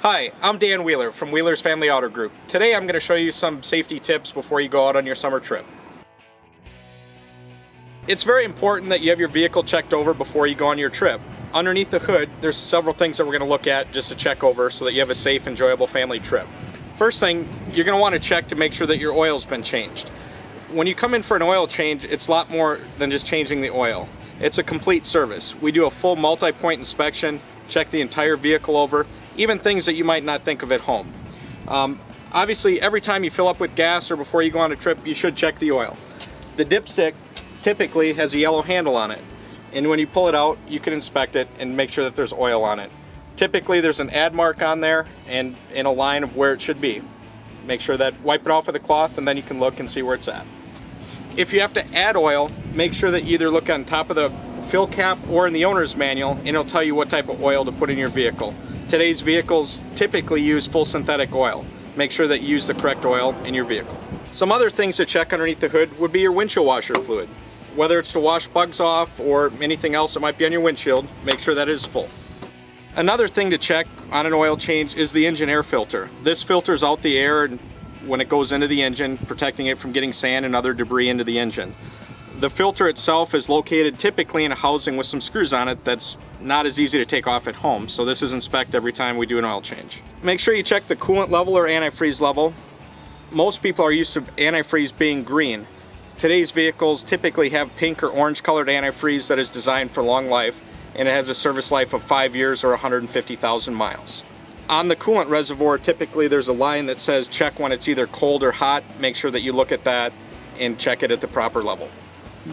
Hi, I'm Dan Wheeler from Wheeler's Family Auto Group. Today I'm going to show you some safety tips before you go out on your summer trip. It's very important that you have your vehicle checked over before you go on your trip. Underneath the hood, there's several things that we're going to look at just to check over so that you have a safe, enjoyable family trip. First thing, you're going to want to check to make sure that your oil's been changed. When you come in for an oil change, it's a lot more than just changing the oil. It's a complete service. We do a full multi-point inspection, check the entire vehicle over, even things that you might not think of at home. Obviously, every time you fill up with gas or before you go on a trip, you should check the oil. The dipstick typically has a yellow handle on it, and when you pull it out, you can inspect it and make sure that there's oil on it. Typically, there's an add mark on there and in a line of where it should be. Make sure that wipe it off with a cloth, and then you can look and see where it's at. If you have to add oil, make sure that you either look on top of the fill cap or in the owner's manual, and it'll tell you what type of oil to put in your vehicle. Today's vehicles typically use full synthetic oil. Make sure that you use the correct oil in your vehicle. Some other things to check underneath the hood would be your windshield washer fluid. Whether it's to wash bugs off or anything else that might be on your windshield, make sure that it is full. Another thing to check on an oil change is the engine air filter. This filters out the air when it goes into the engine, protecting it from getting sand and other debris into the engine. The filter itself is located typically in a housing with some screws on it that's not as easy to take off at home, so this is inspected every time we do an oil change. Make sure you check the coolant level or antifreeze level. Most people are used to antifreeze being green. Today's vehicles typically have pink or orange colored antifreeze that is designed for long life, and it has a service life of 5 years or 150,000 miles. On the coolant reservoir, typically there's a line that says check when it's either cold or hot. Make sure that you look at that and check it at the proper level.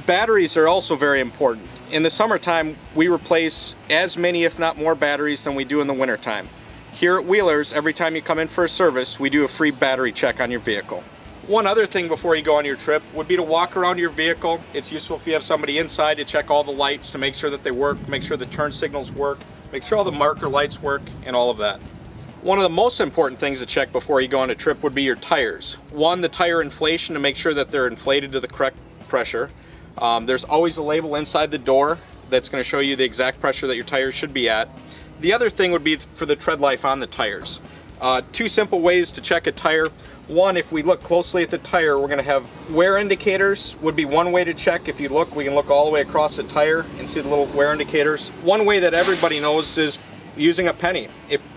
Batteries are also very important. In the summertime, we replace as many, if not more, batteries than we do in the wintertime. Here at Wheeler's, every time you come in for a service, we do a free battery check on your vehicle. One other thing before you go on your trip would be to walk around your vehicle. It's useful if you have somebody inside to check all the lights to make sure that they work, make sure the turn signals work, make sure all the marker lights work, and all of that. One of the most important things to check before you go on a trip would be your tires. One, the tire inflation to make sure that they're inflated to the correct pressure. There's always a label inside the door that's going to show you the exact pressure that your tires should be at. The other thing would be for the tread life on the tires. Two simple ways to check a tire. One, if we look closely at the tire, we're going to have wear indicators would be one way to check. If you look, we can look all the way across the tire and see the little wear indicators. One way that everybody knows is using a penny.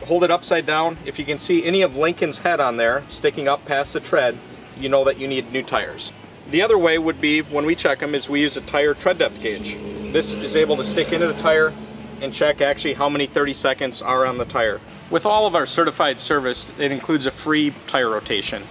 Hold it upside down. If you can see any of Lincoln's head on there sticking up past the tread, you know that you need new tires. The other way would be, when we check them, is we use a tire tread depth gauge. This is able to stick into the tire and check actually how many 30 seconds are on the tire. With all of our certified service, it includes a free tire rotation.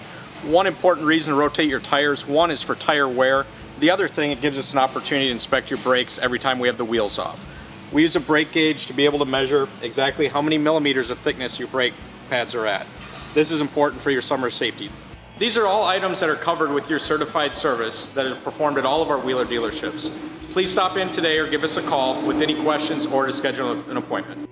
One important reason to rotate your tires, one is for tire wear. The other thing, it gives us an opportunity to inspect your brakes every time we have the wheels off. We use a brake gauge to be able to measure exactly how many millimeters of thickness your brake pads are at. This is important for your summer safety. These are all items that are covered with your certified service that are performed at all of our Wheeler dealerships. Please stop in today or give us a call with any questions or to schedule an appointment.